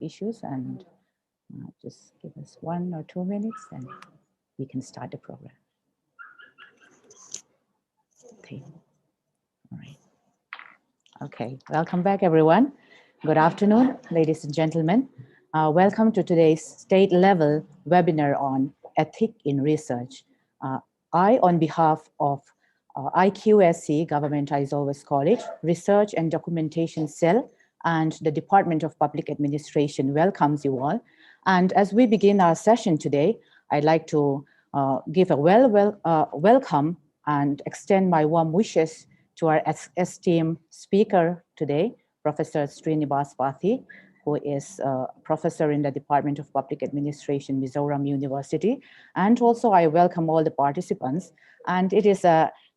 issues, and just give us 1 or 2 minutes and we can start the program. Okay, all right. Okay, welcome back everyone. Good afternoon, ladies and gentlemen. Welcome to today's state level webinar on ethics in research. I, on behalf of IQSC, Government Eyes Always College, Research and Documentation Cell, and the Department of Public Administration welcomes you all. And as we begin our session today, I'd like to give a welcome and extend my warm wishes to our esteemed speaker today, Professor Srinibas Pathi, who is a professor in the Department of Public Administration, Mizoram University. And also I welcome all the participants. And it is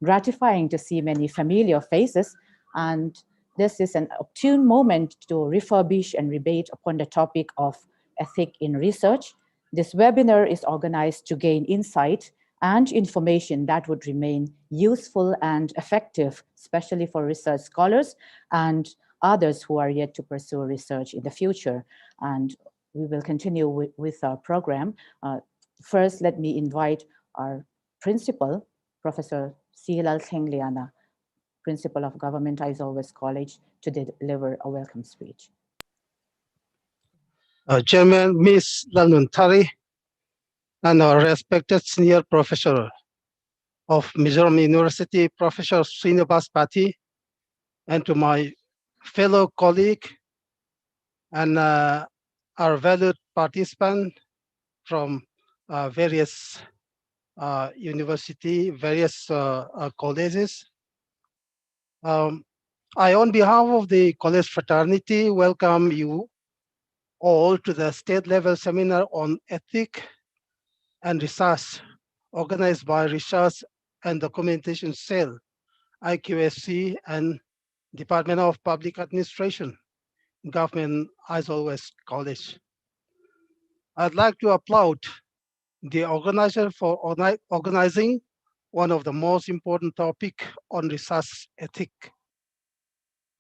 gratifying to see many familiar faces. And this is an opportune moment to refurbish and rebate upon the topic of ethics in research. This webinar is organized to gain insight and information that would remain useful and effective, especially for research scholars and others who are yet to pursue research in the future. And we will continue with our program. First, let me invite our principal, Professor Silal Thengliana, Principal of Government Eyes Always College, to deliver a welcome speech. Chairman, Ms. Lanuntari, and our respected senior professor of Mizoram University, Professor Srinibas Pathi, and to my fellow colleague and our valued participant from various university, various colleges. I, on behalf of the college fraternity, welcome you all to the state level seminar on ethics and research organized by Research and Documentation Cell, IQSC, and Department of Public Administration, Government Eyes Always College. I'd like to applaud the organizer for organizing one of the most important topics on research ethics.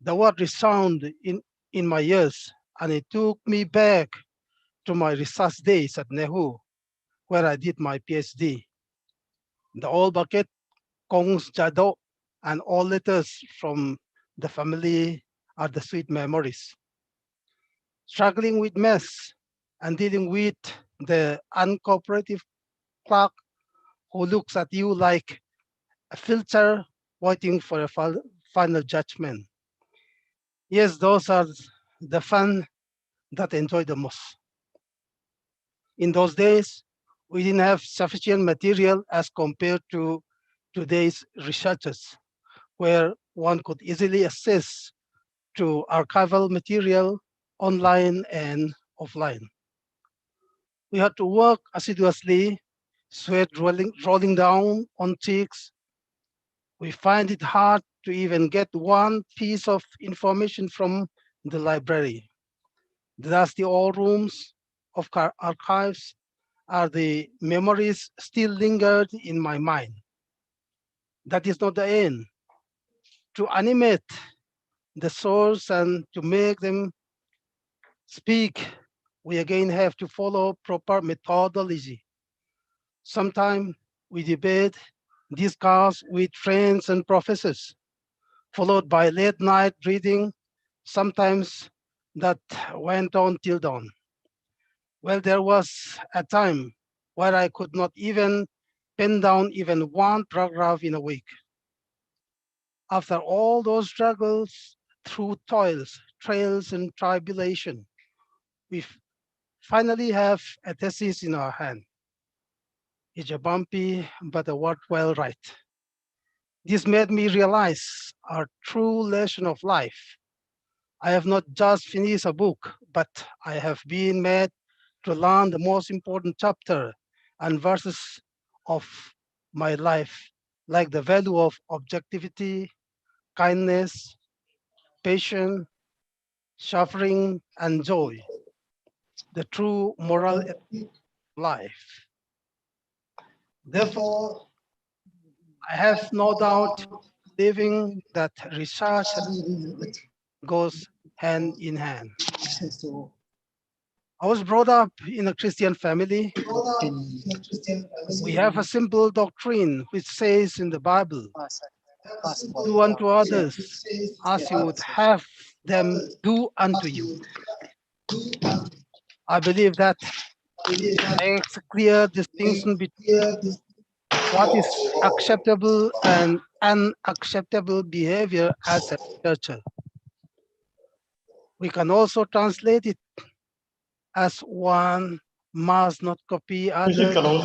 The word resounded in my ears, and it took me back to my research days at NEHU, where I did my PhD. The old bucket, Kongs Jado, and all letters from the family are the sweet memories. Struggling with mess and dealing with the uncooperative clerk who looks at you like a filter waiting for a final judgment. Yes, those are the fun that I enjoy the most. In those days, we didn't have sufficient material as compared to today's researchers, where one could easily access to archival material online and offline. We had to work assiduously, sweat rolling down on cheeks. We find it hard to even get one piece of information from the library. The dusty old rooms of archives are the memories still lingered in my mind. That is not the end. To animate the souls and to make them speak, we again have to follow proper methodology. Sometimes we debate, discuss with friends and professors, followed by late night reading, sometimes that went on till dawn. Well, there was a time where I could not even pen down even one paragraph in a week. After all those struggles, through toils, trails, and tribulation, we finally have a thesis in our hand. It's a bumpy but a worthwhile ride. This made me realize our true lesson of life. I have not just finished a book, but I have been made to learn the most important chapter and verses of my life, like the value of objectivity, kindness, patience, suffering, and joy, the true moral life. Therefore, I have no doubt believing that research goes hand in hand. I was brought up in a Christian family. We have a simple doctrine which says in the Bible, do unto others as you would have them do unto you. I believe that makes a clear distinction between what is acceptable and unacceptable behavior as a researcher. We can also translate it as one must not copy others without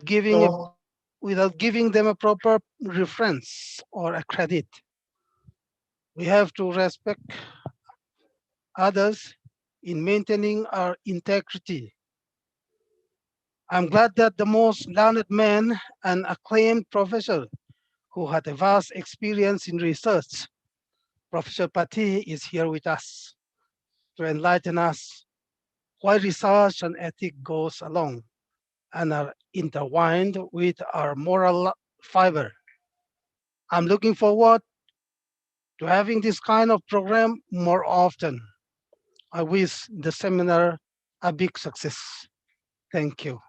giving, without giving them a proper reference or a credit. We have to respect others in maintaining our integrity. I'm glad that the most learned man and acclaimed professor who had a vast experience in research, Professor Pathi, is here with us to enlighten us why research and ethics goes along and are intertwined with our moral fiber. I'm looking forward to having this kind of program more often. I wish the seminar a big success. Thank you.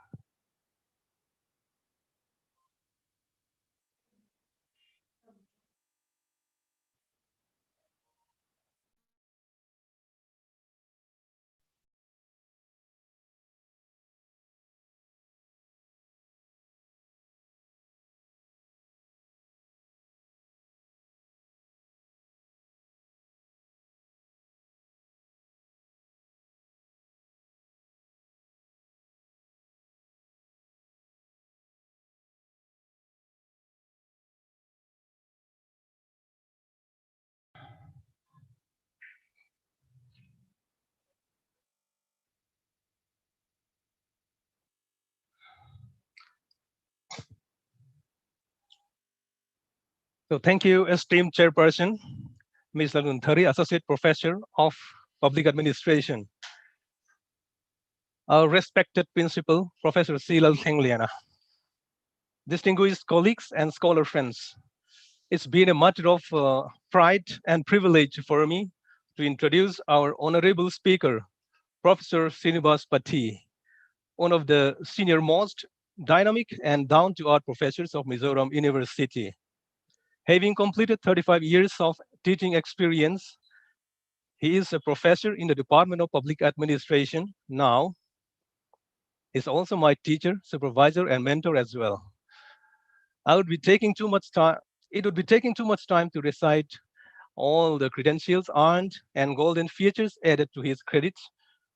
So thank you, esteemed chairperson, Ms. Lanuntari, Associate Professor of Public Administration. Our respected principal, Professor Silal Thengliana. Distinguished colleagues and scholar friends, it's been a matter of pride and privilege for me to introduce our honorable speaker, Professor Srinibas Pathi, one of the senior most dynamic and down-to-earth professors of Mizoram University. Having completed 35 years of teaching experience, he is a professor in the Department of Public Administration now. He's also my teacher, supervisor, and mentor as well. I would be taking too much time. It would be taking too much time to recite all the credentials earned and golden features added to his credits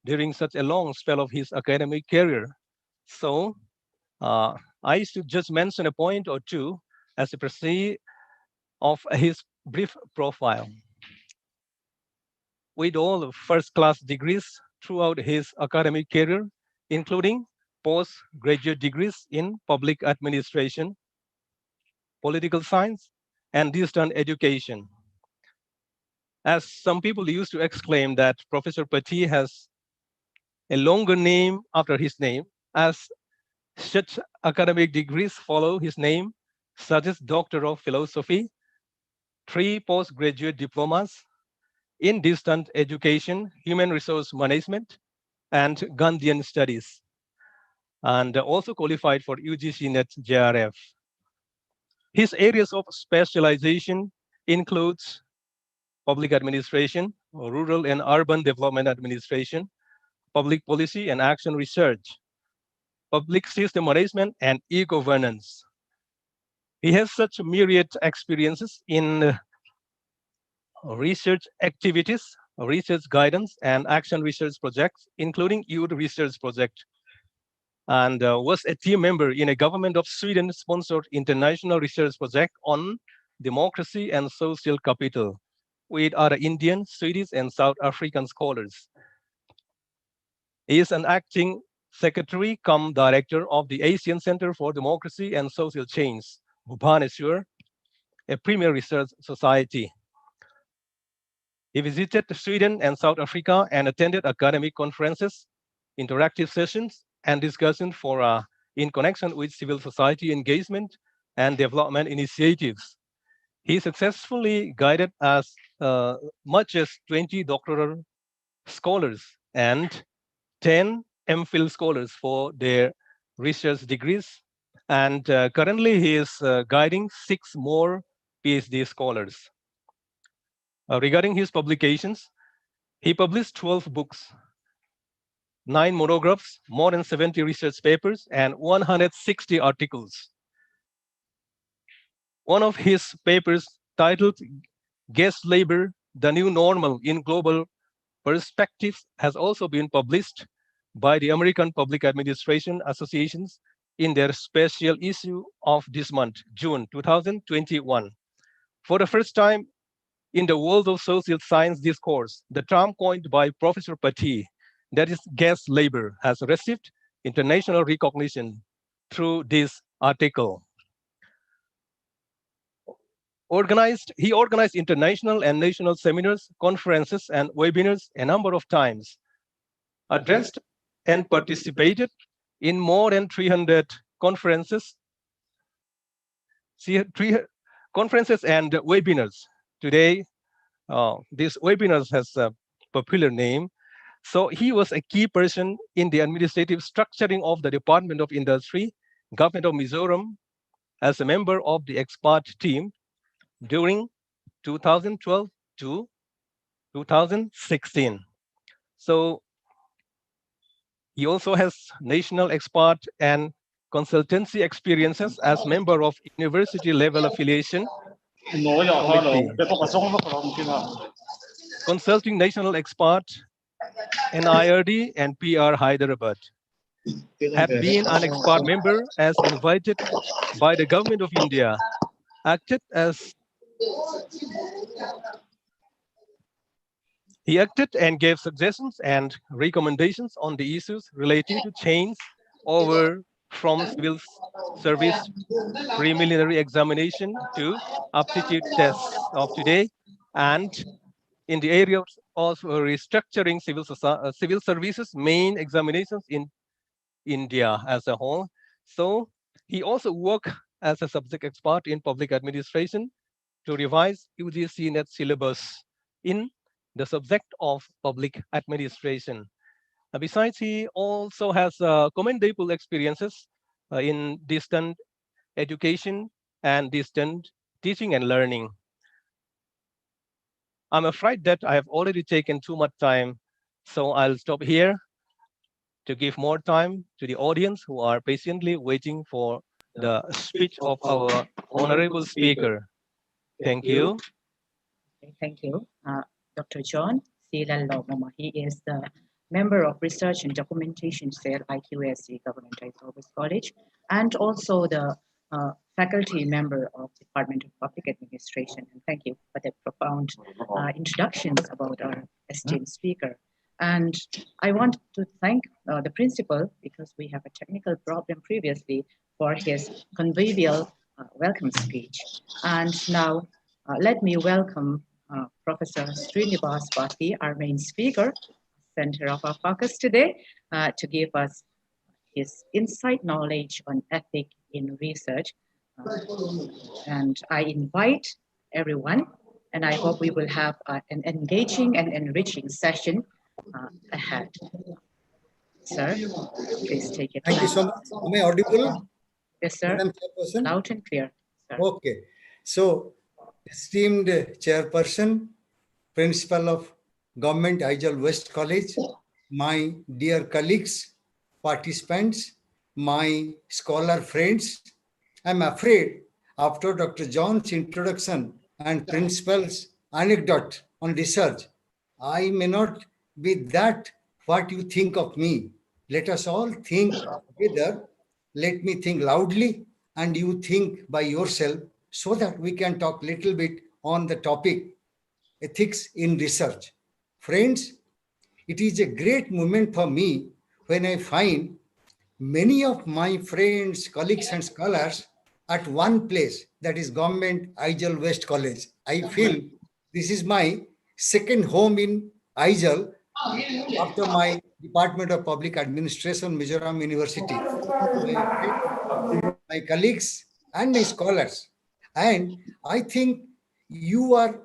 during such a long spell of his academic career. So I should just mention a point or two as a précis of his brief profile. With all first-class degrees throughout his academic career, including postgraduate degrees in public administration, political science, and distance education. As some people used to exclaim that Professor Pathi has a longer name after his name, as such academic degrees follow his name, such as Doctor of Philosophy, 3 postgraduate diplomas in distant education, human resource management, and Gandhian studies, and also qualified for UGC NET JRF. His areas of specialization includes public administration, rural and urban development administration, public policy and action research, public system management, and e-governance. He has such myriad experiences in research activities, research guidance, and action research projects, including youth research project, and was a team member in a government of Sweden-sponsored international research project on democracy and social capital with other Indian, Swedish, and South African scholars. He is an acting secretary cum director of the Asian Center for Democracy and Social Change, Bhubaneswar, a premier research society. He visited Sweden and South Africa and attended academic conferences, interactive sessions, and discussions for in connection with civil society engagement and development initiatives. He successfully guided as much as 20 doctoral scholars and 10 MPhil scholars for their research degrees. And currently, he is guiding 6 more PhD scholars. Regarding his publications, he published 12 books, 9 monographs, more than 70 research papers, and 160 articles. One of his papers, titled Guest Labor, the New Normal in Global Perspectives, has also been published by the American Public Administration Associations in their special issue of this month, June 2021. For the first time in the world of social science discourse, the term coined by Professor Pathi, that is guest labor, has received international recognition through this article. He organized international and national seminars, conferences, and webinars a number of times, addressed and participated in more than 300 conferences, conferences and webinars. Today, this webinars has a popular name. So he was a key person in the administrative structuring of the Department of Industry, Government of Mizoram, as a member of the expert team during 2012 to 2016. So he also has national expert and consultancy experiences as member of university level affiliation committee, consulting national expert, NIRD and PR Hyderabad. Had been an expert member as invited by the government of India, acted and gave suggestions and recommendations on the issues relating to change over from civil service preliminary examination to aptitude tests of today, and in the area of restructuring civil services main examinations in India as a whole. So he also worked as a subject expert in public administration to revise UGC net syllabus in the subject of public administration. Besides, he also has commendable experiences in distant education and distant teaching and learning. I'm afraid that I have already taken too much time, so I'll stop here to give more time to the audience who are patiently waiting for the speech of our honorable speaker. Thank you. Okay, thank you. Dr. John C. Lallomama. He is the member of Research and Documentation Cell, IQSC, Government Service College, and also the faculty member of Department of Public Administration. And thank you for the profound introductions about our esteemed speaker. And I want to thank the principal, because we have a technical problem previously, for his convivial welcome speech. And now let me welcome Professor Srinibas Pathi, our main speaker, center of our focus today, to give us his insight knowledge on ethics in research. And I invite everyone, and I hope we will have an engaging and enriching session ahead. Sir, please take it. Thank you so much. Am I audible? Yes, sir. Madam Chairperson? Loud and clear, sir. Okay. So, esteemed Chairperson, Principal of Government Aizawl West College, my dear colleagues, participants, my scholar friends, I'm afraid after Dr. John's introduction and principal's anecdote on research, I may not be that what you think of me. Let us all think together. Let me think loudly and you think by yourself, so that we can talk a little bit on the topic, ethics in research. Friends, it is a great moment for me when I find many of my friends, colleagues and scholars at one place, that is Government Aizawl West College. I feel this is my second home in Aizawl after my Department of Public Administration, Mizoram University. My colleagues and my scholars. And I think you are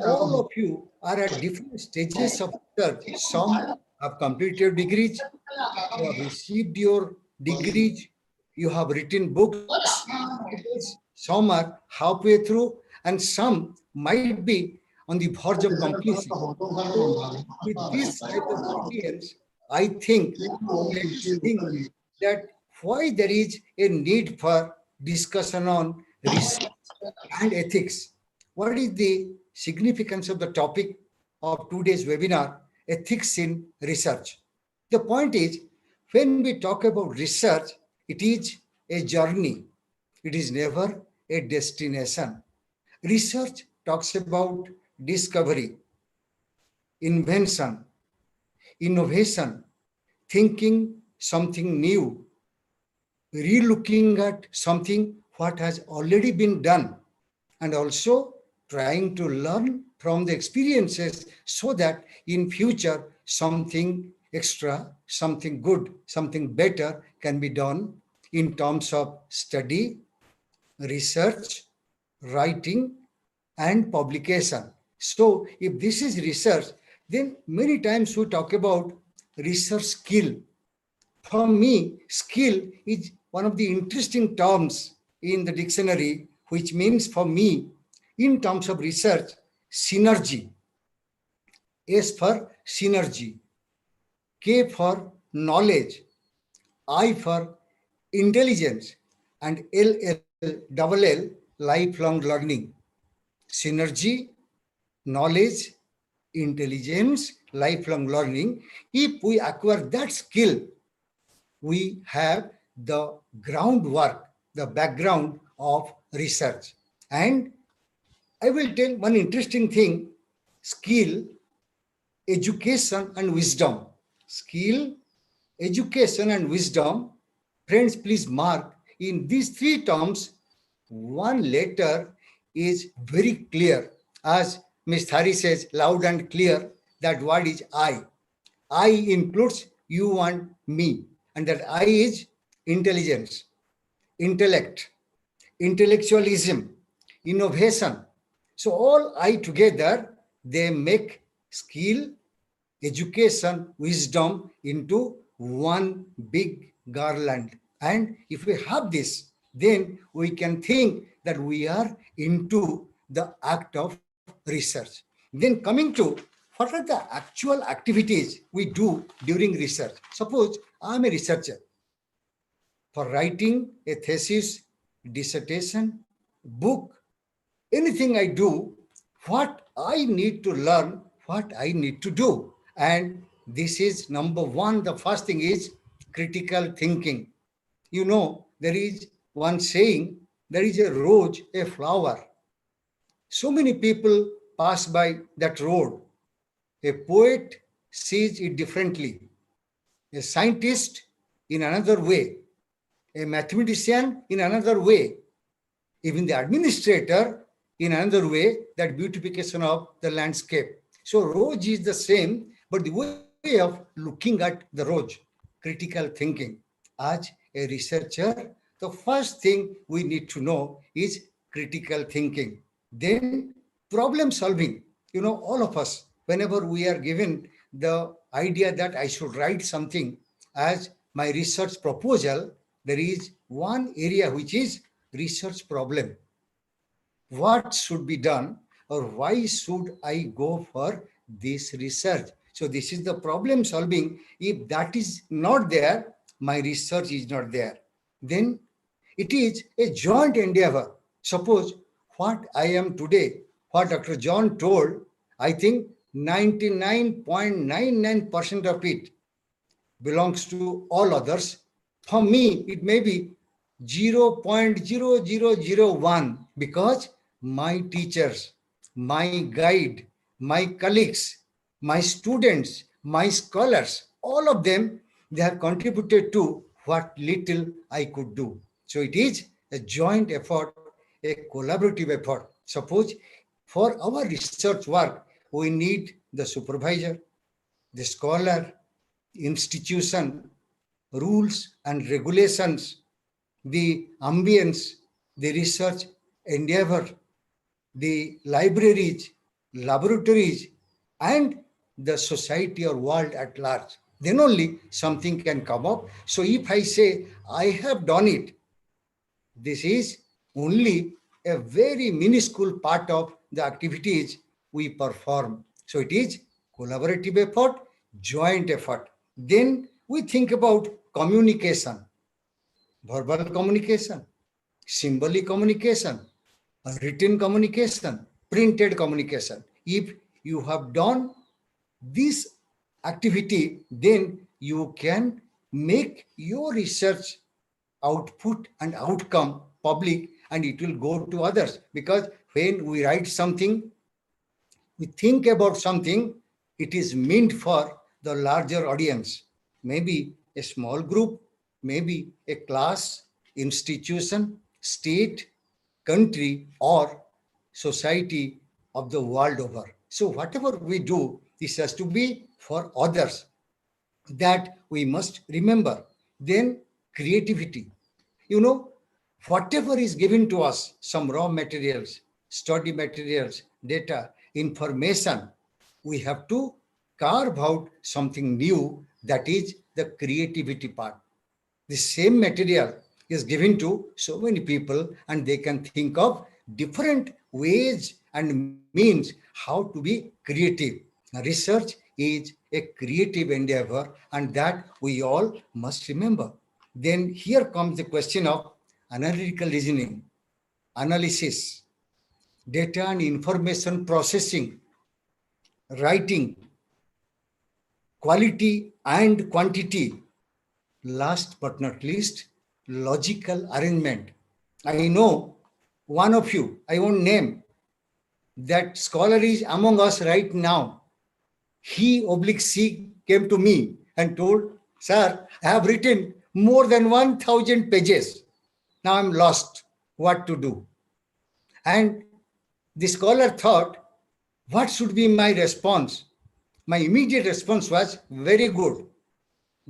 all of you are at different stages of research. Some have completed degrees, you have received your degrees, you have written books, articles, some are halfway through, and some might be on the verge of completion. So, with this type of audience, I think, let us think that why there is a need for discussion on research and ethics. What is the significance of the topic of today's webinar, ethics in research? The point is, when we talk about research, it is a journey. It is never a destination. Research talks about discovery, invention, innovation, thinking something new, relooking at something what has already been done, and also trying to learn from the experiences so that in future something extra, something good, something better can be done in terms of study, research, writing, and publication. So if this is research, then many times we talk about research skill. For me, skill is one of the interesting terms in the dictionary, which means for me, in terms of research, synergy. S for synergy, K for knowledge, I for intelligence, and LL, lifelong learning. Synergy, knowledge, intelligence, lifelong learning. If we acquire that skill, we have the groundwork, the background of research. And I will tell one interesting thing, skill, education, and wisdom. Skill, education, and wisdom. Friends, please mark in these three terms, one letter is very clear. As Ms. Thari says, loud and clear, that word is I. I includes you and me. And that I is intelligence, intellect, intellectualism, innovation. So all I together, they make skill, education, wisdom into one big garland. And if we have this, then we can think that we are into the act of research. Then coming to what are the actual activities we do during research? Suppose I'm a researcher. For writing a thesis, dissertation, book, anything I do, what I need to learn, what I need to do. And this is number one. The first thing is critical thinking. You know, there is one saying, there is a rose, a flower. So many people pass by that road. A poet sees it differently. A scientist in another way. A mathematician in another way. Even the administrator in another way, that beautification of the landscape. So rose is the same, but the way of looking at the rose, critical thinking. As a researcher, the first thing we need to know is critical thinking. Then problem solving. You know, all of us, whenever we are given the idea that I should write something as my research proposal, there is one area which is research problem. What should be done, or why should I go for this research? So this is the problem solving. If that is not there, my research is not there. Then it is a joint endeavor. Suppose what I am today, what Dr. John told, I think 99.99% of it belongs to all others. For me, it may be 0.0001 because my teachers, my guide, my colleagues, my students, my scholars, all of them, they have contributed to what little I could do. So it is a joint effort, a collaborative effort. Suppose for our research work, we need the supervisor, the scholar, institution, rules and regulations, the ambience, the research endeavor, the libraries, laboratories, and the society or world at large. Then only something can come up. So if I say, I have done it, this is only a very minuscule part of the activities we perform. So it is collaborative effort, joint effort. Then we think about communication, verbal communication, symbolic communication, written communication, printed communication. If you have done this activity, then you can make your research output and outcome public, and it will go to others. Because when we write something, we think about something, it is meant for the larger audience, maybe a small group, maybe a class, institution, state, country, or society of the world over. So whatever we do, this has to be for others. That we must remember. Then creativity. You know, whatever is given to us, some raw materials, study materials, data, information, we have to carve out something new, that is the creativity part. The same material is given to so many people, and they can think of different ways and means how to be creative. Research is a creative endeavor, and that we all must remember. Then here comes the question of analytical reasoning, analysis, data and information processing, writing, quality and quantity. Last but not least, logical arrangement. I know one of you, I won't name, that scholar is among us right now. She came to me and told, sir, I have written more than 1,000 pages. Now I'm lost. What to do? And the scholar thought, what should be my response? My immediate response was, very good.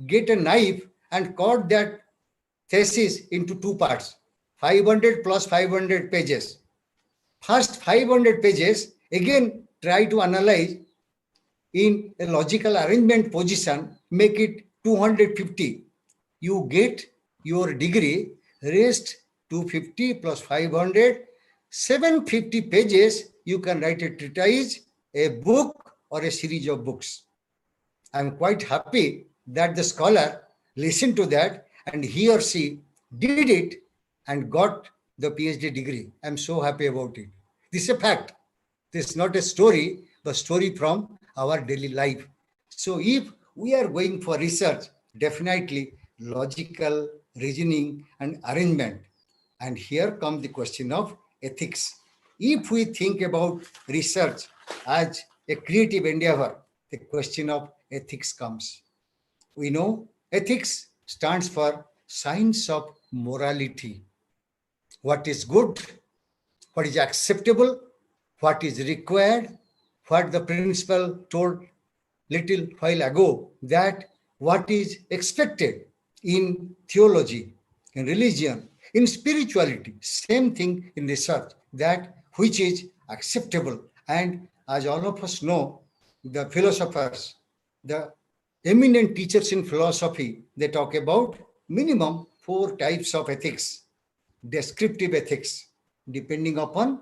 Get a knife and cut that thesis into two parts, 500 plus 500 pages. First 500 pages, again try to analyze in a logical arrangement position, make it 250. You get your degree, rest 250 plus 500, 750 pages, you can write a treatise, a book, or a series of books. I'm quite happy that the scholar listened to that, and he or she did it and got the PhD degree. I'm so happy about it. This is a fact. This is not a story, but story from our daily life. So if we are going for research, definitely logical reasoning and arrangement. And here comes the question of ethics. If we think about research as a creative endeavor, the question of ethics comes. We know ethics stands for science of morality. What is good, what is acceptable, what is required, what the principal told little while ago, that what is expected in theology, in religion, in spirituality, same thing in research, that which is acceptable. And as all of us know, the philosophers, the eminent teachers in philosophy, they talk about minimum 4 types of ethics. Descriptive ethics, depending upon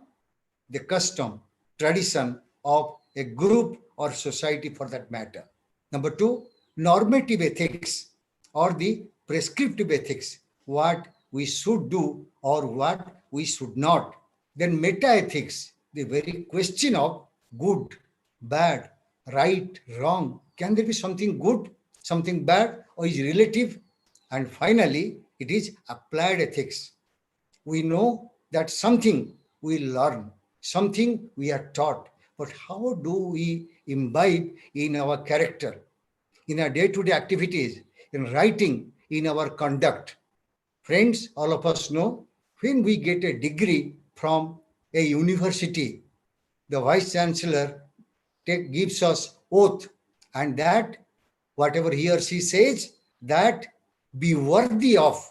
the custom, tradition of a group or society for that matter. Number 2, normative ethics or the prescriptive ethics, what we should do or what we should not. Then meta-ethics, the very question of good, bad, right, wrong. Can there be something good, something bad, or is relative? And finally, it is applied ethics. We know that something we learn, something we are taught, but how do we imbibe in our character, in our day-to-day activities, in writing, in our conduct? Friends, all of us know, when we get a degree from a university, the Vice Chancellor gives us oath, and that whatever he or she says, that be worthy of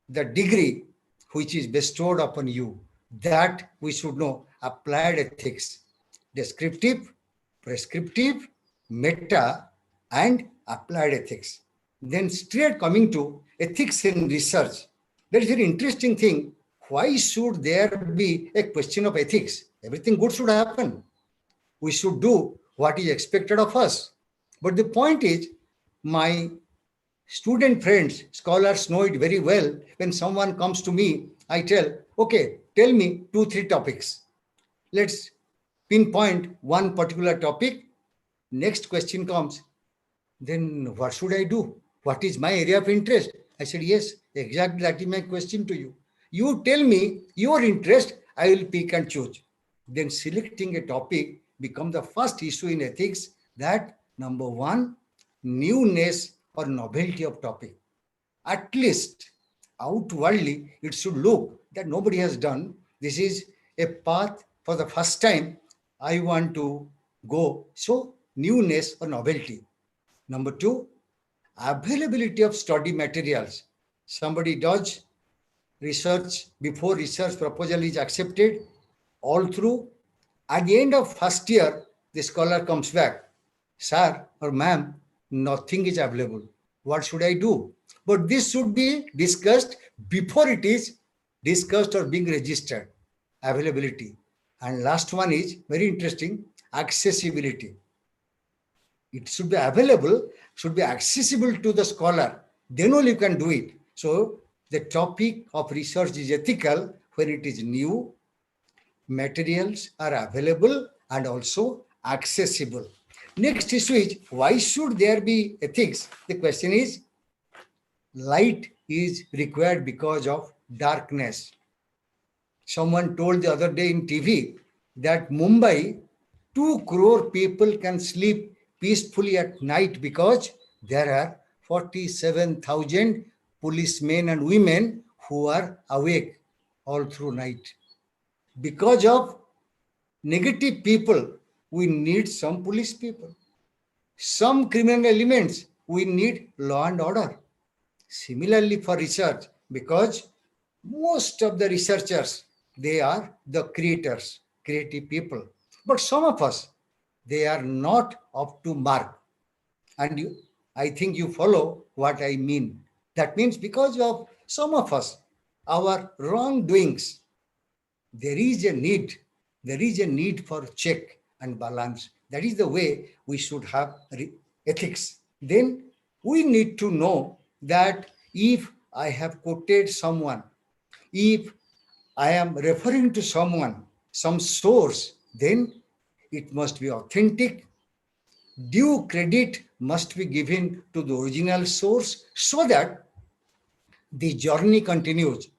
the degree which is bestowed upon you. That we should know, applied ethics. descriptive, prescriptive, meta, and applied ethics. Then straight coming to ethics in research. That is an interesting thing. Why should there be a question of ethics? Everything good should happen. We should do what is expected of us. But the point is, my student friends, scholars know it very well. When someone comes to me, I tell, okay, tell me 2-3 topics. Let's pinpoint one particular topic. Next question comes, then what should I do? What is my area of interest? I said, yes, exactly, that is my question to you. You tell me your interest, I will pick and choose. Then selecting a topic becomes the first issue in ethics, that number one, newness or novelty of topic. At least outwardly, it should look that nobody has done. This is a path for the first time I want to go. So newness or novelty. Number two, availability of study materials. Somebody does research before research proposal is accepted, all through. At the end of first year, the scholar comes back. Sir or ma'am, nothing is available. What should I do? But this should be discussed before it is discussed or being registered. Availability. And last one is very interesting, accessibility. It should be available, should be accessible to the scholar. Then only you can do it. So the topic of research is ethical when it is new, materials are available and also accessible. Next issue is, why should there be ethics? The question is, light is required because of darkness. Someone told the other day in TV that Mumbai, 2 crore people can sleep peacefully at night because there are 47,000 policemen and women who are awake all through night. Because of negative people, we need some police people. Some criminal elements, we need law and order. Similarly for research, because most of the researchers, they are the creators, creative people. But some of us, they are not up to mark. And I think you follow what I mean. That means because of some of us, our wrongdoings, there is a need for check and balance. That is the way we should have ethics. Then we need to know that if I have quoted someone, if I am referring to someone, some source, then it must be authentic. Due credit must be given to the original source so that the journey continues.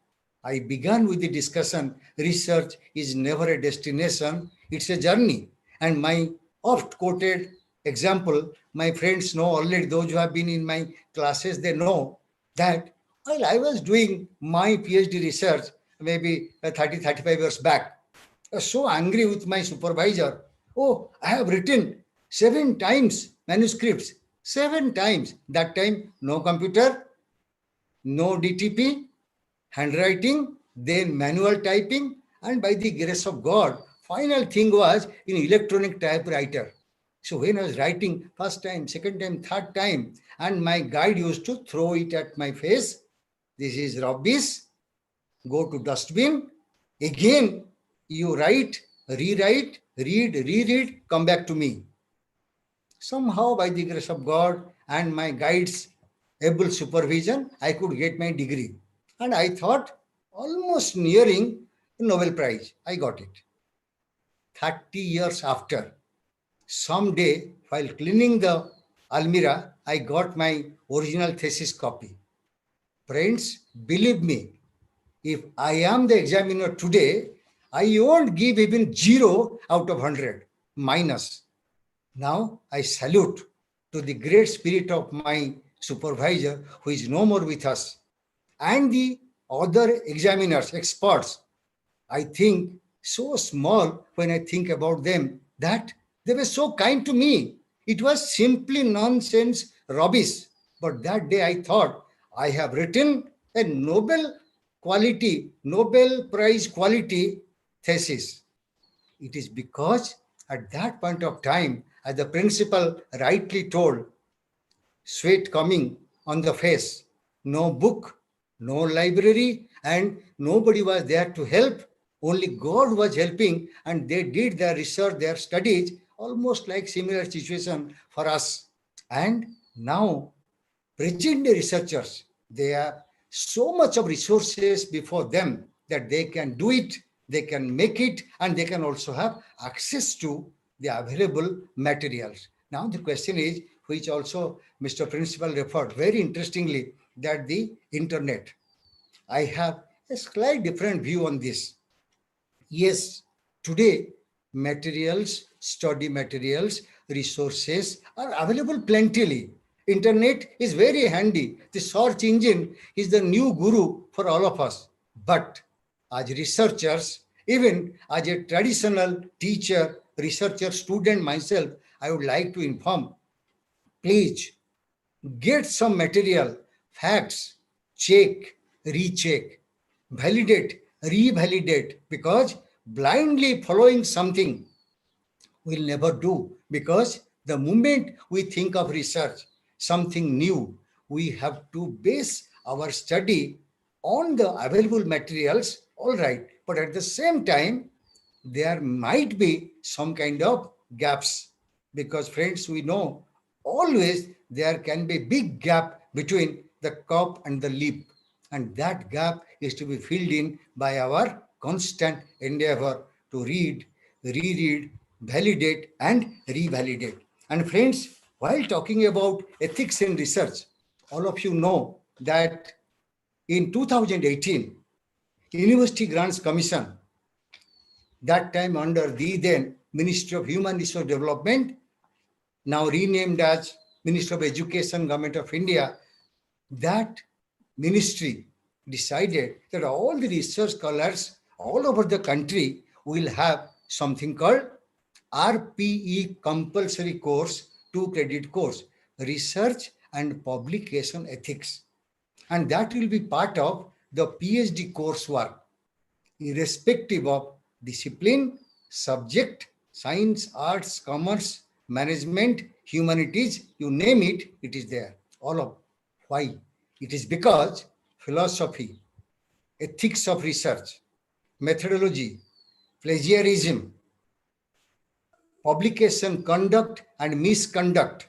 I began with the discussion, research is never a destination, it's a journey. And my oft quoted example, my friends know already, those who have been in my classes, they know that while I was doing my PhD research, maybe 30, 35 years back, I was so angry with my supervisor. Oh, I have written 7 times manuscripts, 7 times. That time, no computer, no DTP, handwriting, then manual typing, and by the grace of God, final thing was in electronic typewriter. So when I was writing first time, second time, third time, and my guide used to throw it at my face, this is rubbish, go to dustbin, again you write, rewrite, read, reread, come back to me. Somehow by the grace of God and my guide's able supervision, I could get my degree. And I thought almost nearing the Nobel Prize. I got it. 30 years after, someday while cleaning the almirah, I got my original thesis copy. Friends, believe me, if I am the examiner today, I won't give even 0 out of 100, minus. Now I salute to the great spirit of my supervisor who is no more with us, and the other examiners, experts. I think so small when I think about them that they were so kind to me. It was simply nonsense, rubbish. But that day I thought I have written a Nobel Prize quality thesis. It is because At that point of time, as the principal rightly told, sweat coming on the face, no book, no library, and nobody was there to help. Only God was helping, and they did their research, their studies, almost like similar situation for us. And now, present day researchers, they have so much of resources before them that they can do it, they can make it, and they can also have access to the available materials. Now the question is, which also Mr. Principal referred very interestingly, that the internet. I have a slight different view on this. Yes, today materials, study materials, resources are available plentifully. Internet is very handy. The search engine is the new guru for all of us. But as researchers, even as a traditional teacher, researcher, student myself, I would like to inform, please get some material, facts, check, recheck, validate, revalidate, because blindly following something will never do, because the moment we think of research, something new, we have to base our study on the available materials, all right, but at the same time, there might be some kind of gaps, because friends, we know always there can be big gap between the cup and the lip, and that gap is to be filled in by our constant endeavor to read, reread, validate, and revalidate. And friends, while talking about ethics in research, all of you know that in 2018, University Grants Commission, that time under the then Ministry of Human Resource Development, now renamed as Ministry of Education, Government of India, that ministry decided that all the research scholars all over the country will have something called RPE compulsory course, 2-credit course, Research and Publication Ethics. And that will be part of the PhD coursework, irrespective of discipline, subject, science, arts, commerce, management, humanities, you name it, it is there. All of. Why? It is because philosophy, ethics of research, methodology, plagiarism, publication conduct and misconduct,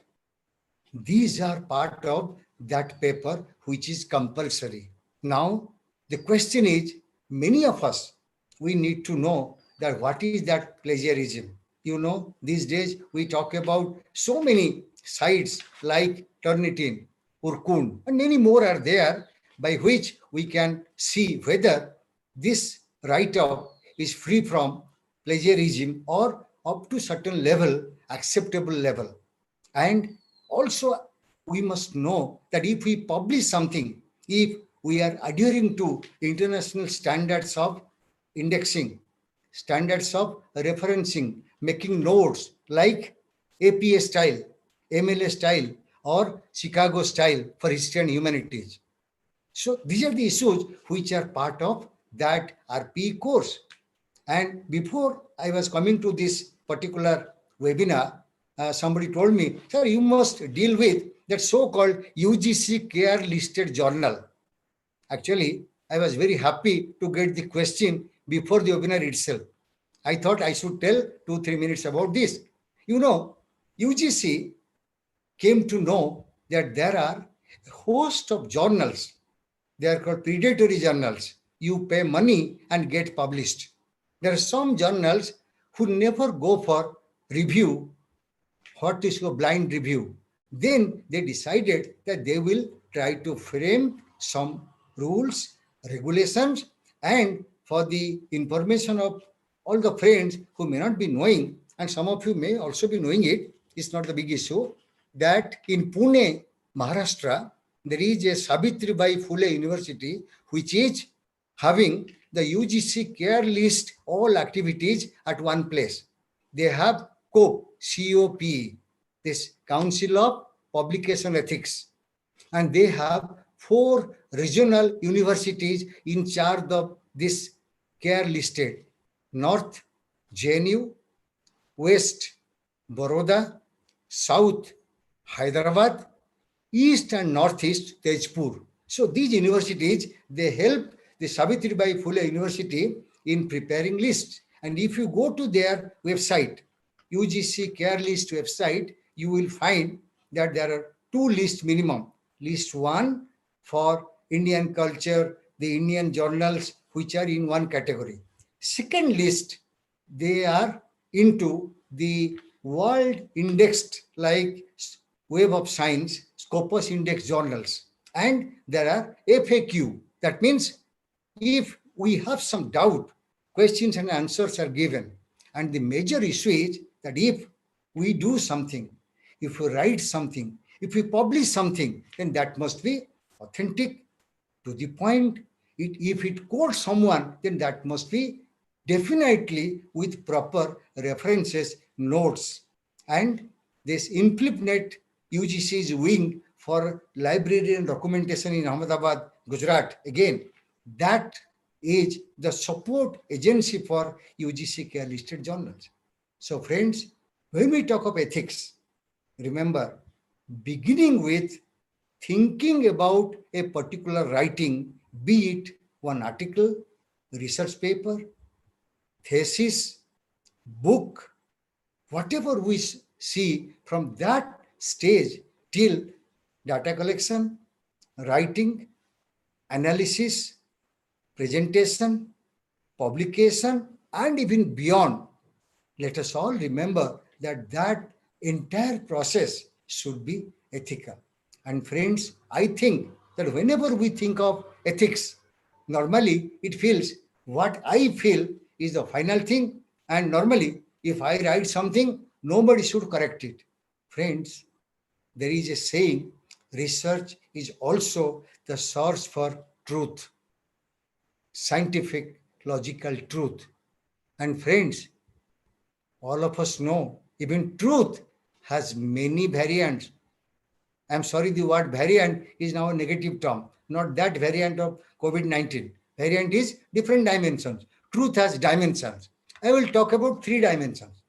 these are part of that paper which is compulsory. Now, the question is, many of us, we need to know that what is that plagiarism. You know, these days we talk about so many sites like Turnitin, Urkund, and many more are there by which we can see whether this write-up is free from plagiarism or up to certain level, acceptable level. And also, we must know that if we publish something, if we are adhering to international standards of indexing, standards of referencing, making notes like APA style, MLA style, or Chicago style for history and humanities. So these are the issues which are part of that RP course. And before I was coming to this particular webinar, somebody told me, sir, you must deal with that so-called UGC care listed journal. Actually, I was very happy to get the question before the webinar itself. I thought I should tell 2-3 minutes about this. You know, UGC came to know that there are a host of journals. They are called predatory journals. You pay money and get published. There are some journals who never go for review, what is your blind review. Then they decided that they will try to frame some rules, regulations, and for the information of all the friends who may not be knowing, and some of you may also be knowing it, it's not the big issue, that in Pune, Maharashtra, there is a Savitribai Phule University, which is having the UGC care list all activities at one place. They have COPE, this Council of Publication Ethics, and they have 4 regional universities in charge of this care listed: North, JNU, West, Baroda, South, Hyderabad, East and Northeast, Tezpur. So these universities, they help the Savitribai Phule University in preparing lists. And if you go to their website, UGC Care List website, you will find that there are 2 lists minimum. List 1 for Indian culture, the Indian journals which are in one category. Second list, they are into the world indexed like Web of Science, Scopus Index journals. And there are FAQ. That means if we have some doubt, questions and answers are given. And the major issue is that if we do something, if we write something, if we publish something, then that must be authentic, to the point. If it quotes someone, then that must be definitely with proper references, notes. And this InflipNet, UGC's wing for library and documentation in Ahmedabad, Gujarat, again, that is the support agency for UGC care listed journals. So friends, when we talk of ethics, remember, beginning with thinking about a particular writing, be it one article, research paper, thesis, book, whatever we see from that stage till data collection, writing, analysis, presentation, publication, and even beyond, let us all remember that that entire process should be ethical. And friends, I think that whenever we think of ethics, normally it feels what I feel is the final thing. And normally, if I write something, nobody should correct it. Friends, there is a saying, research is also the source for truth, scientific, logical truth. And friends, all of us know even truth has many variants. I'm sorry, the word variant is now a negative term, not that variant of COVID-19. Variant is different dimensions. Truth has dimensions. I will talk about 3 dimensions.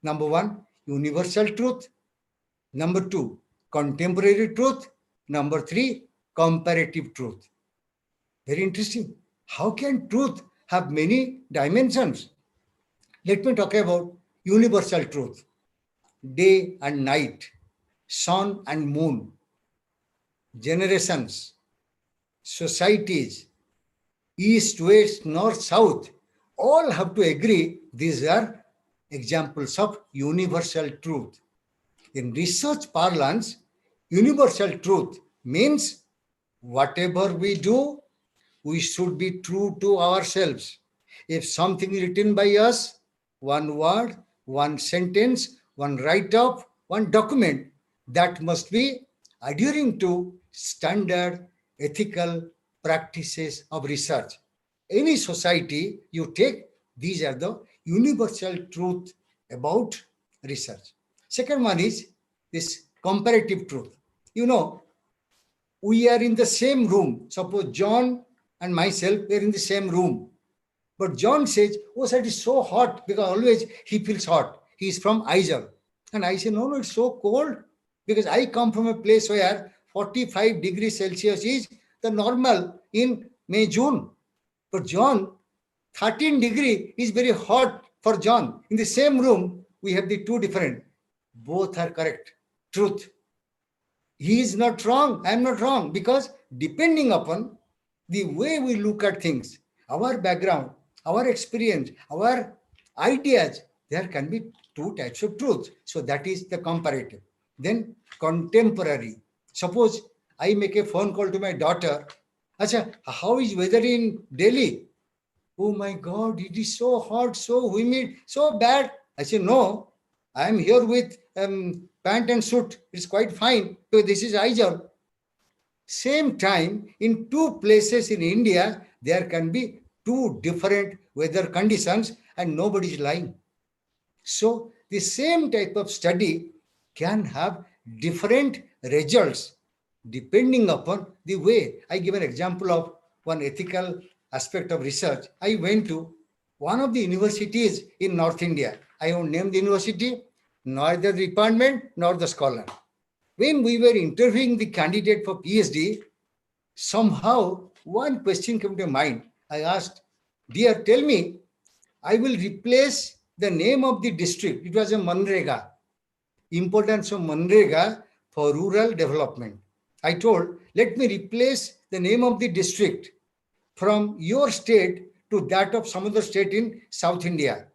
Number 1, universal truth. Number 2, contemporary truth. Number 3, comparative truth. Very interesting. How can truth have many dimensions? Let me talk about universal truth. Day and night, sun and moon, generations, societies, east, west, north, south, all have to agree these are examples of universal truth. In research parlance, universal truth means whatever we do, we should be true to ourselves. If something is written by us, one word, one sentence, one write-up, one document, that must be adhering to standard ethical practices of research. Any society you take, these are the universal truth about research. Second one is this comparative truth. You know, we are in the same room. Suppose John and myself were in the same room. But John says, oh, sir, it is so hot, because always he feels hot. He is from Aizawl. And I say, no, it's so cold, because I come from a place where 45 degrees Celsius is the normal in May, June. But John, 13 degree is very hot for John. In the same room, we have the 2 different. Both are correct. Truth. He is not wrong. I am not wrong, because depending upon the way we look at things, our background, our experience, our ideas, there can be 2 types of truth. So that is the comparative. Then contemporary. Suppose I make a phone call to my daughter. Acha, how is weather in Delhi? Oh my God, it is so hot, so humid, so bad. I say, no, I am here with pant and suit. It's quite fine. So this is Aizawl. Same time, in 2 places in India, there can be 2 different weather conditions and nobody is lying. So the same type of study can have different results depending upon the way. I give an example of one ethical aspect of research. I went to one of the universities in North India. I won't name the university, neither the department nor the scholar. When we were interviewing the candidate for PhD, somehow one question came to mind. I asked, dear, tell me, I will replace the name of the district. It was a Manrega, importance of Manrega for rural development. I told, let me replace the name of the district from your state to that of some other state in South India.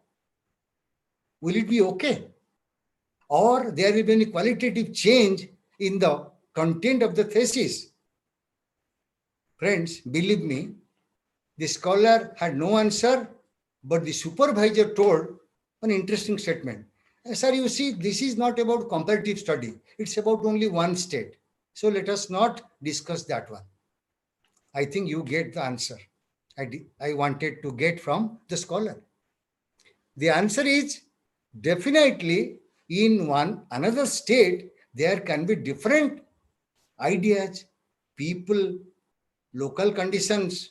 Will it be okay? Or there will be any qualitative change in the content of the thesis? Friends, believe me, the scholar had no answer, but the supervisor told an interesting statement. Sir, you see, this is not about comparative study. It's about only one state. So let us not discuss that one. I think you get the answer I wanted to get from the scholar. The answer is definitely in another state, there can be different ideas, people, local conditions,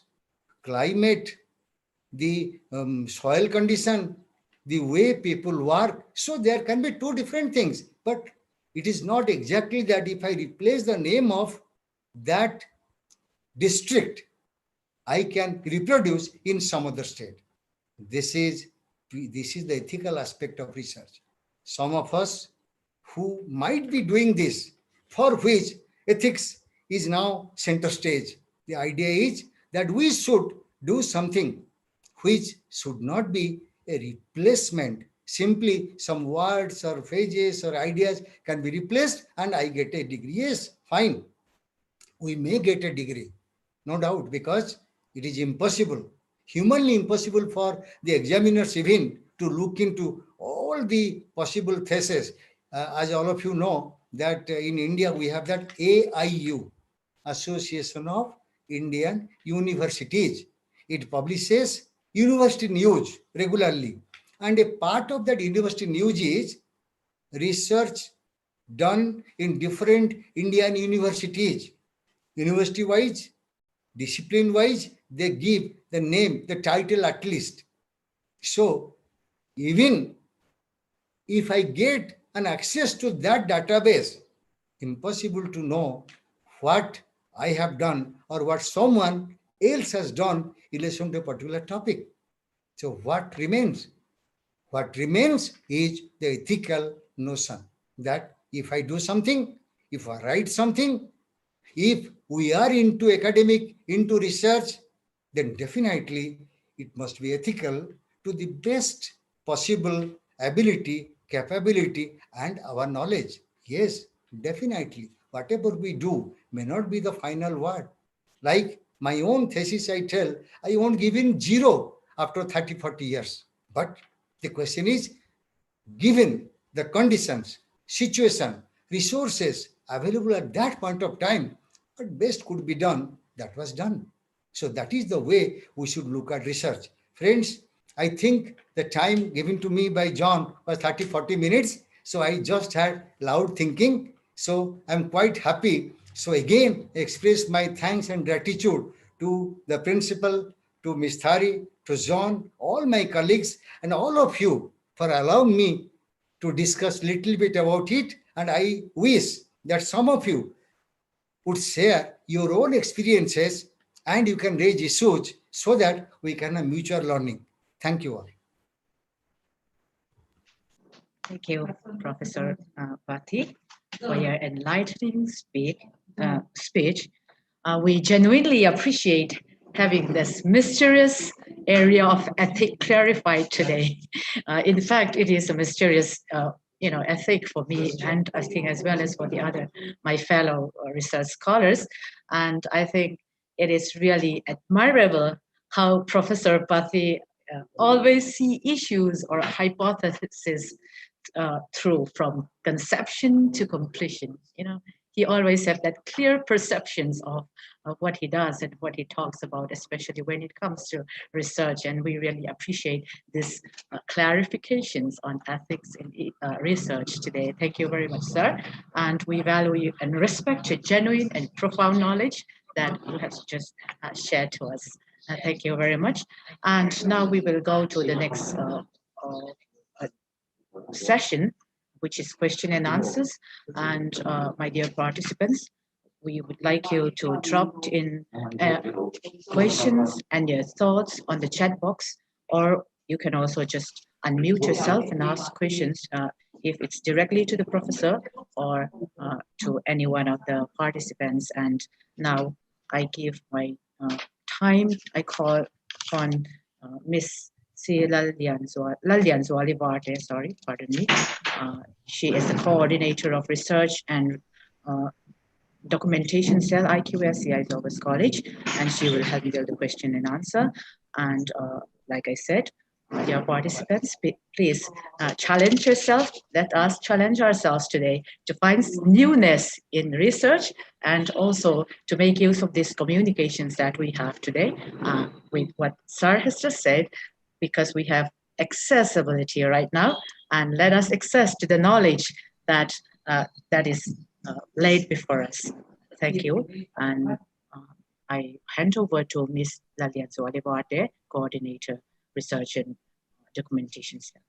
climate, the soil condition, the way people work. So there can be two different things, but it is not exactly that if I replace the name of that district, I can reproduce in some other state. This is the ethical aspect of research. Some of us who might be doing this, for which ethics is now center stage. The idea is that we should do something which should not be a replacement. Simply some words or phrases or ideas can be replaced and I get a degree. Yes, fine. We may get a degree, no doubt, because it is impossible, humanly impossible for the examiners even to look into all the possible theses. As all of you know, that in India we have that AIU, Association of Indian Universities. It publishes university news regularly. And a part of that university news is research done in different Indian universities. University-wise, discipline-wise, they give the name, the title at least. So even if I get an access to that database, impossible to know what I have done or what someone else has done in relation to a particular topic. So what remains? What remains is the ethical notion that if I do something, if I write something, if we are into academic, into research, then definitely it must be ethical to the best possible ability, capability, and our knowledge. Yes, definitely. Whatever we do may not be the final word. Like my own thesis, I tell, I won't give in 0 after 30, 40 years. But the question is, given the conditions, situation, resources available at that point of time, what best could be done, that was done. So that is the way we should look at research. Friends, I think the time given to me by John was 30, 40 minutes. So I just had loud thinking. So I'm quite happy. So again, express my thanks and gratitude to the principal, to Ms. Thari, to John, all my colleagues, and all of you for allowing me to discuss a little bit about it. And I wish that some of you would share your own experiences and you can raise issues so that we can have mutual learning. Thank you all. Thank you, Professor Pathi, for your enlightening speech. We genuinely appreciate having this mysterious area of ethic clarified today. In fact, it is a mysterious ethic for me, and I think as well as for the other, my fellow research scholars. And I think it is really admirable how Professor Pathi always see issues or hypotheses through from conception to completion. He always have that clear perceptions of what he does and what he talks about, especially when it comes to research. And we really appreciate this clarifications on ethics in research today. Thank you very much, sir. And we value and respect your genuine and profound knowledge that you have just shared to us. Thank you very much. And now we will go to the next session, which is question and answers. And my dear participants, we would like you to drop in questions and your thoughts on the chat box, or you can also just unmute yourself and ask questions if it's directly to the professor or to any one of the participants. And now I give my time, I call on Miss C. Lallian Zwali-Barte, sorry, pardon me. She is the coordinator of research and documentation cell IQS CI Globus College, and she will help you with the question and answer. And like I said, dear participants, please challenge yourself. Let us challenge ourselves today to find newness in research and also to make use of these communications that we have today with what Sir has just said, because we have accessibility right now, and let us access to the knowledge that that is laid before us. Thank you. And I hand over to Ms. Lallian Zwali-Barte, Coordinator, Research and Documentation Cell.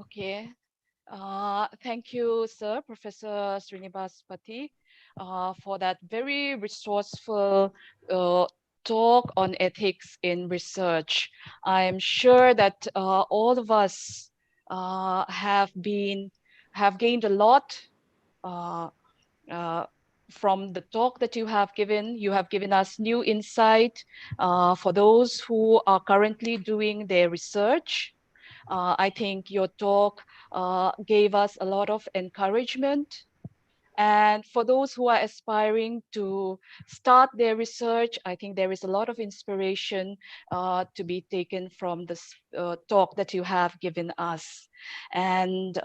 Okay. Thank you, sir, Professor Srinibas Pathi, for that very resourceful talk on ethics in research. I am sure that all of us have gained a lot from the talk that you have given. You have given us new insight for those who are currently doing their research. I think your talk gave us a lot of encouragement. And for those who are aspiring to start their research, I think there is a lot of inspiration to be taken from this talk that you have given us. And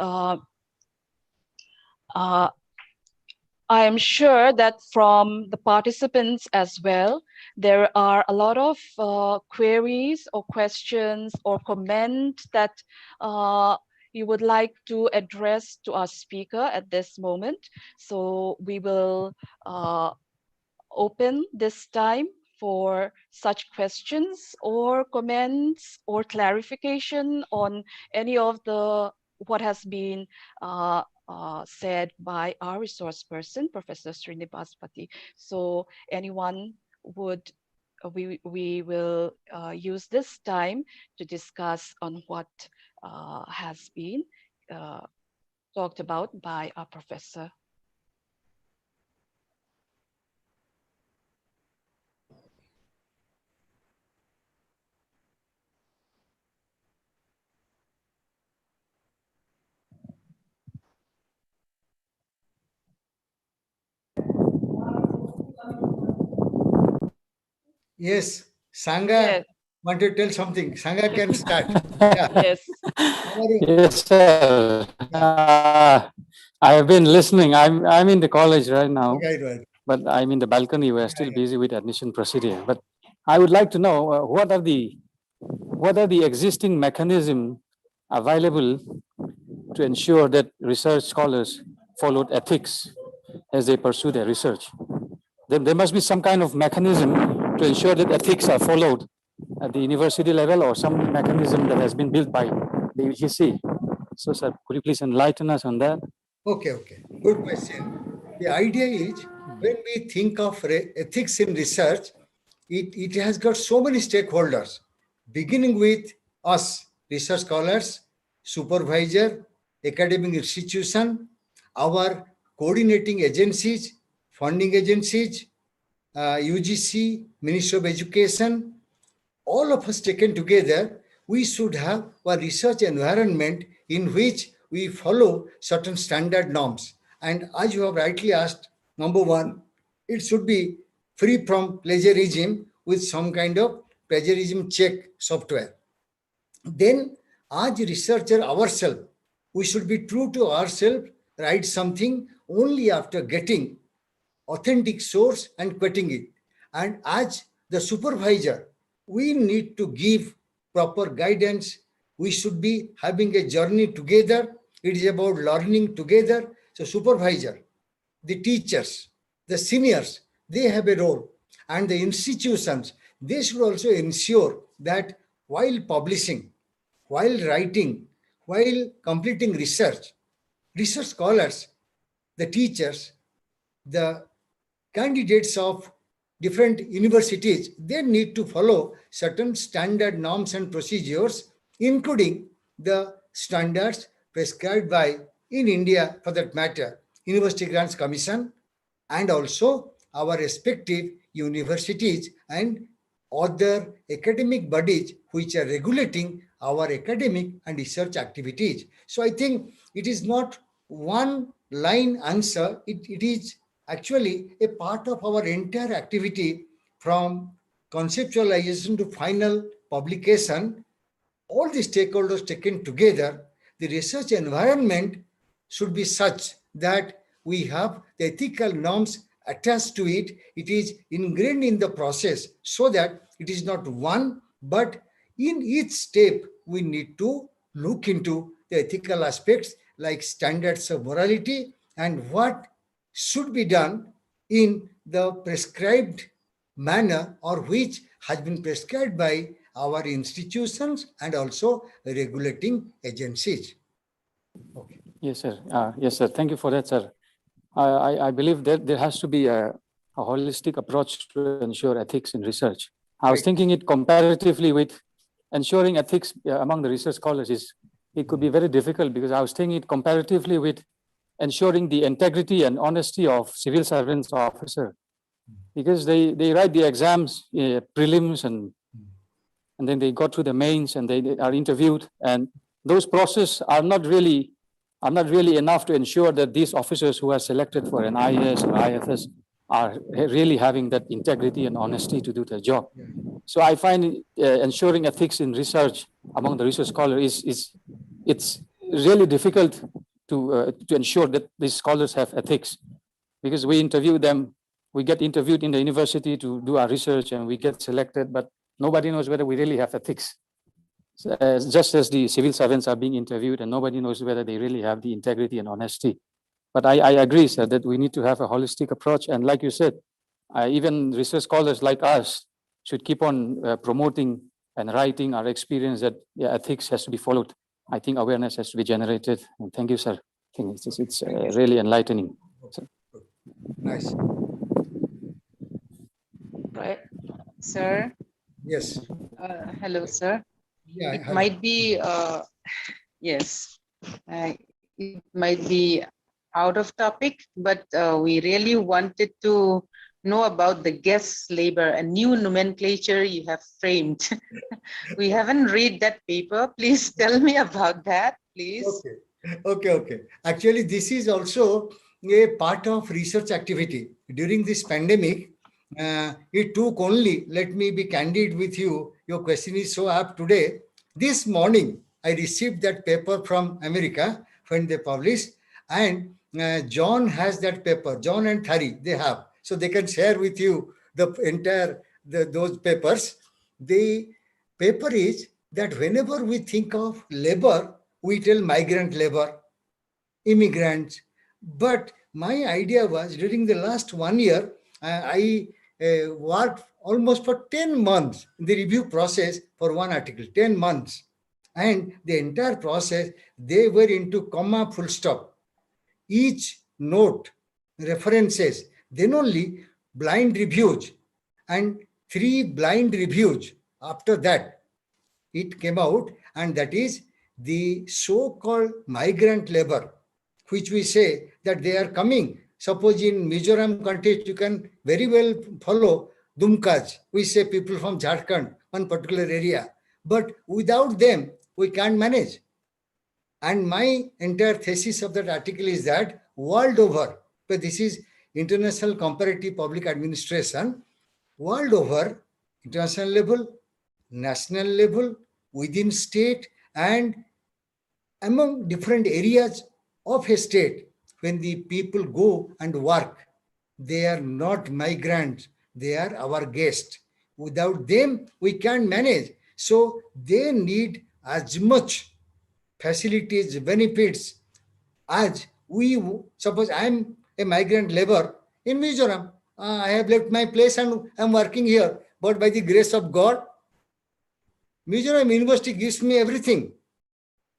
I am sure that from the participants as well, there are a lot of queries or questions or comments that you would like to address to our speaker at this moment. So we will open this time for such questions or comments or clarification on any of the what has been said by our resource person, Professor Srinibas Pathi. So anyone would, we will use this time to discuss on what has been talked about by our professor. Yes, Sangha Yes. want to tell something. Sangha can start. Yeah. Yes. Yes, sir. I have been listening. I'm in the college right now, Right. but I'm in the balcony. We're still busy with admission procedure. But I would like to know what are the existing mechanisms available to ensure that research scholars followed ethics as they pursue their research. There must be some kind of mechanism to ensure that ethics are followed at the university level, or some mechanism that has been built by the UGC. So, sir, could you please enlighten us on that? Okay. Good question. The idea is, when we think of ethics in research, it has got so many stakeholders, beginning with us, research scholars, supervisor, academic institution, our coordinating agencies, funding agencies, UGC, Ministry of Education. All of us taken together, we should have a research environment in which we follow certain standard norms. And as you have rightly asked, number one, it should be free from plagiarism with some kind of plagiarism check software. Then, as researcher ourselves, we should be true to ourselves, write something only after getting authentic source and quoting it. And as the supervisor, we need to give proper guidance. We should be having a journey together. It is about learning together. So supervisor, the teachers, the seniors, they have a role. And the institutions, they should also ensure that while publishing, while writing, while completing research scholars, the teachers, the candidates of different universities, they need to follow certain standard norms and procedures, including the standards prescribed by, in India for that matter, University Grants Commission, and also our respective universities and other academic bodies which are regulating our academic and research activities. So I think it is not one line answer. It is actually a part of our entire activity, from conceptualization to final publication. All the stakeholders taken together, the research environment should be such that we have the ethical norms attached to it. It is ingrained in the process so that it is not one, but in each step we need to look into the ethical aspects like standards of morality and what should be done in the prescribed manner, or which has been prescribed by our institutions and also regulating agencies. Okay. Yes, sir. Yes, sir. Thank you for that, sir. I believe that there has to be a holistic approach to ensure ethics in research. I was thinking it comparatively with ensuring ethics among the research scholars it could be very difficult, because I was thinking it comparatively with ensuring the integrity and honesty of civil servants or officer, because they write the exams, prelims, and then they go through the mains and they are interviewed, and those processes are not really enough to ensure that these officers who are selected for an IAS or IFS are really having that integrity and honesty to do their job. So I find ensuring ethics in research among the research scholars it's really difficult to ensure that these scholars have ethics, because we interview them, we get interviewed in the university to do our research and we get selected, but nobody knows whether we really have ethics. Just as the civil servants are being interviewed and nobody knows whether they really have the integrity and honesty. But I agree, sir, that we need to have a holistic approach. And like you said, even research scholars like us should keep on promoting and writing our experience that ethics has to be followed. I think awareness has to be generated. And thank you, sir. I think it's really enlightening. So. Nice. Right, sir. Yes. Hello, sir. Yeah, it might be, yes, it might be out of topic, but we really wanted to know about the guest labor, a new nomenclature you have framed. We haven't read that paper. Please tell me about that, please. Okay. Actually, this is also a part of research activity. During this pandemic, it took only, let me be candid with you, your question is so apt today. This morning, I received that paper from America when they published, and John has that paper. John and Thari, they have. So they can share with you the entire, those papers. The paper is that whenever we think of labor, we tell migrant labor, immigrants. But my idea was, during the last 1 year, I worked almost for 10 months in the review process for one article, 10 months. And the entire process, they were into comma, full stop. Each note, references, then only blind reviews, and 3 blind reviews. After that, it came out, and that is the so-called migrant labor, which we say that they are coming. Suppose in Mizoram context, you can very well follow Dumkas. We say people from Jharkhand, one particular area. But without them, we can't manage. And my entire thesis of that article is that world over, but this is International Comparative Public Administration, world over, international level, national level, within state, and among different areas of a state, when the people go and work, they are not migrants, they are our guests. Without them, we can't manage. So they need as much facilities, benefits as we, suppose I am a migrant labor in Mizoram. I have left my place and I am working here. But by the grace of God, Mizoram University gives me everything.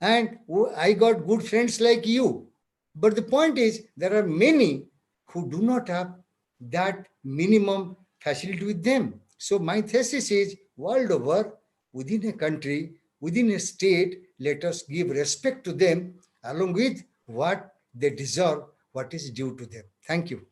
And I got good friends like you. But the point is, there are many who do not have that minimum facility with them. So my thesis is, world over, within a country, within a state, let us give respect to them along with what they deserve, what is due to them. Thank you.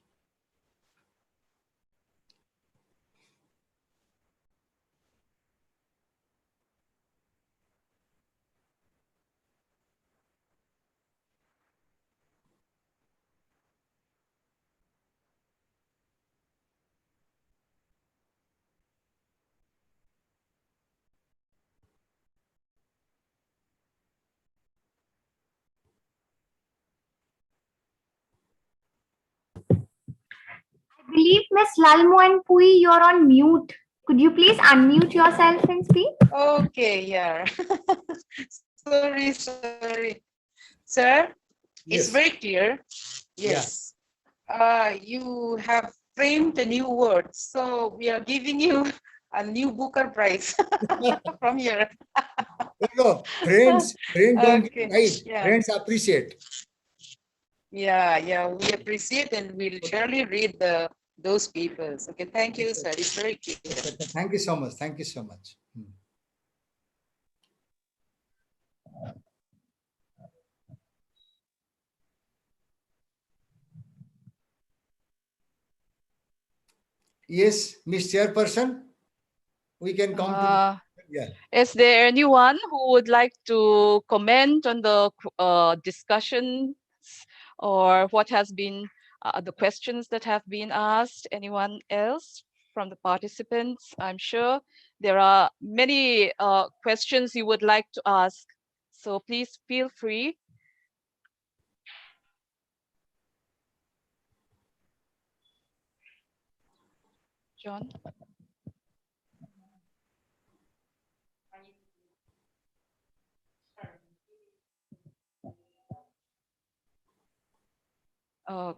I believe Miss Lalmohan Pui, you're on mute. Could you please unmute yourself and speak? Okay, yeah. Sorry. Sir, it's Yes. very clear. Yes. You have framed a new word. So we are giving you a new Booker Prize from here. No, friends don't get Okay. right. Yeah. Friends appreciate. Yeah, we appreciate and we'll surely read those papers. Okay, thank you, sir. It's very clear. Thank you so much. Thank you so much. Yes, Miss Chairperson, we can come to. Yeah. Is there anyone who would like to comment on the discussions or what has been the questions that have been asked? Anyone else from the participants? I'm sure there are many questions you would like to ask. So please feel free. John? Okay.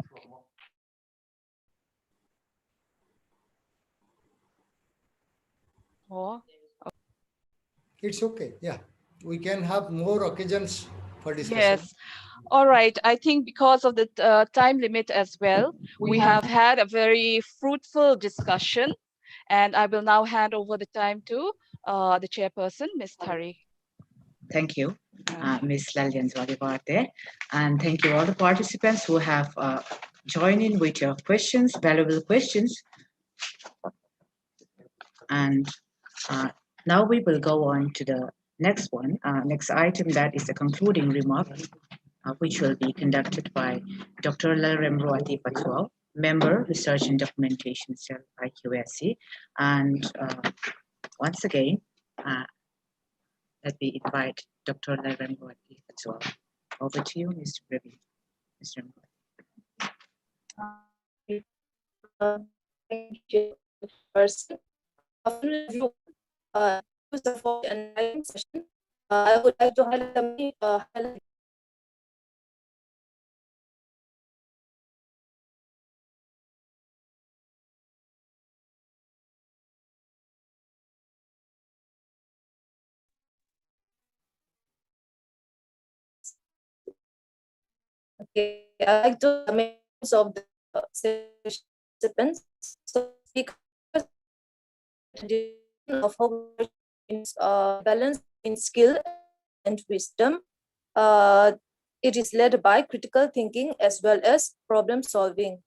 Oh, It's okay. Yeah. We can have more occasions for discussion. yes. All right. I think because of the time limit as well, we have had a very fruitful discussion. And I will now hand over the time to the chairperson, Ms. Thari. Thank you, Ms. Lalyan Zwaliwate. And thank you all the participants who have joined in with your questions, valuable questions. And now we will go on to the next one, next item, that is the concluding remark, which will be conducted by Dr. Lalremruati Patual, Member, Research and Documentation Cell, IQSC. And once again, let me invite Dr. Lalremruati Patual. Over to you, Mr. Ravi. Mr. Thank you, person. After review, for an enlightening session, I would like to highlight the main highlight. Okay, I like to the names of the participants. So, speakers of how balance in skill and wisdom. It is led by critical thinking as well as problem solving.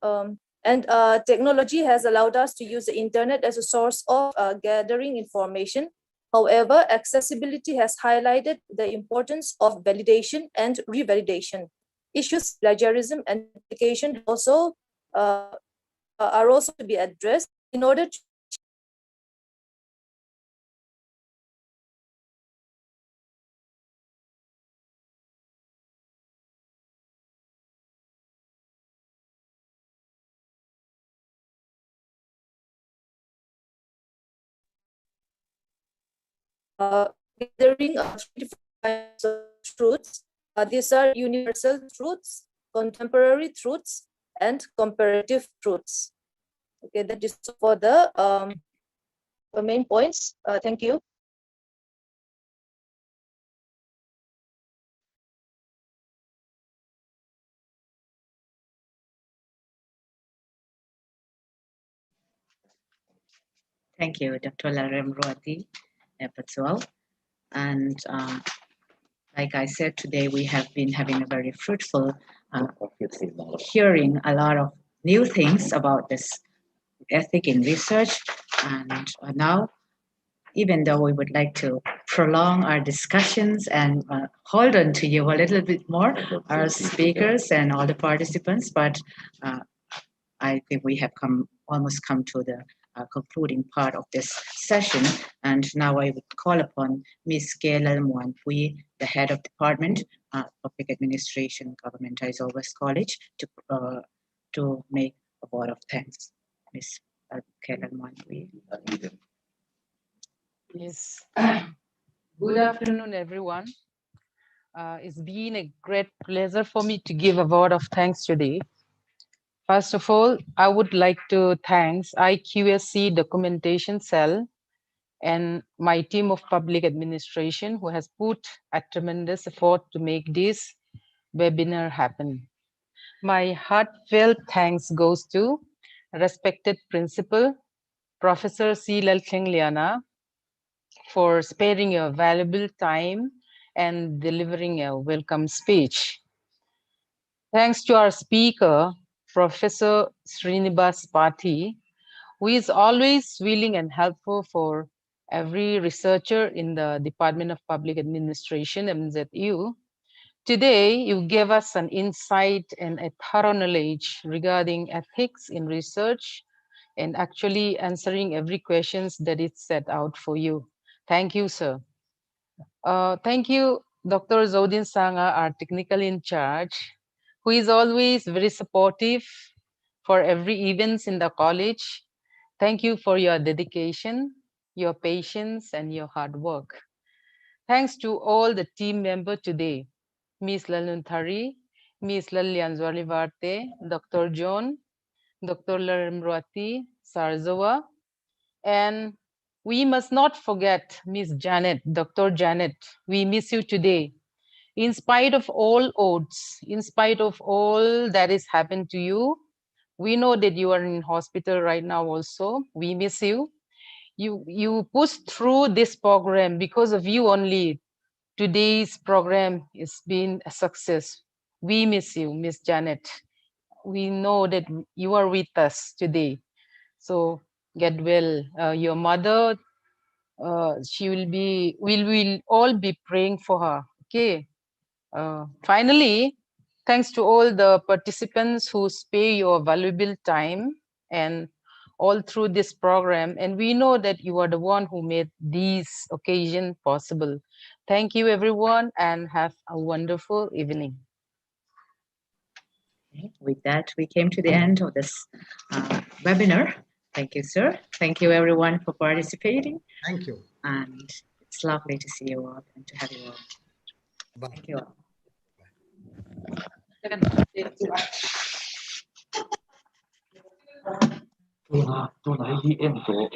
And technology has allowed us to use the internet as a source of gathering information. However, accessibility has highlighted the importance of validation and revalidation. Issues plagiarism and application also are also to be addressed in order to gathering 3 kinds of truths. These are universal truths, contemporary truths, and comparative truths. Okay, that is for the main points. Thank you. Thank you, Dr. Laremruati Patsual. And like I said, today we have been having a very fruitful hearing a lot of new things about this ethic in research. And now, even though we would like to prolong our discussions and hold on to you a little bit more, our speakers and all the participants, but I think we have almost come to the concluding part of this session. And now I would call upon Ms. Gailal Muanpui, the head of Department Public Administration, Government Aizawl West College, to make a word of thanks. Ms. Gailal Muanpui. Yes. Good afternoon, everyone. It's been a great pleasure for me to give a word of thanks today. First of all, I would like to thank IQSC Documentation Cell and my team of public administration who has put a tremendous effort to make this webinar happen. My heartfelt thanks goes to respected principal, Professor C. Lalcheng Liana, for sparing your valuable time and delivering a welcome speech. Thanks to our speaker, Professor Srinibas Pathi, who is always willing and helpful for every researcher in the Department of Public Administration, MZU. Today, you gave us an insight and a thorough knowledge regarding ethics in research and actually answering every question that is set out for you. Thank you, sir. Thank you, Dr. Zodin Sanga, our technical in charge, who is always very supportive for every events in the college. Thank you for your dedication, your patience, and your hard work. Thanks to all the team members today, Ms. Laluntari, Ms. Lalian Zwalivarte, Dr. John, Dr. Laremruati Sarzawa, and we must not forget Ms. Janet, Dr. Janet. We miss you today. In spite of all odds, in spite of all that has happened to you, we know that you are in hospital right now also. We miss you. You pushed through this program because of you only. Today's program has been a success. We miss you, Miss Janet. We know that you are with us today. So get well. Your mother, we'll all be praying for her. Okay. Finally, thanks to all the participants who spare your valuable time and all through this program. And we know that you are the one who made this occasion possible. Thank you, everyone, and have a wonderful evening. Okay. With that, we came to the end of this webinar. Thank you, sir. Thank you, everyone, for participating. Thank you. And it's lovely to see you all and to have you all. Bye. Thank you all. Tuh lah IDM tuh.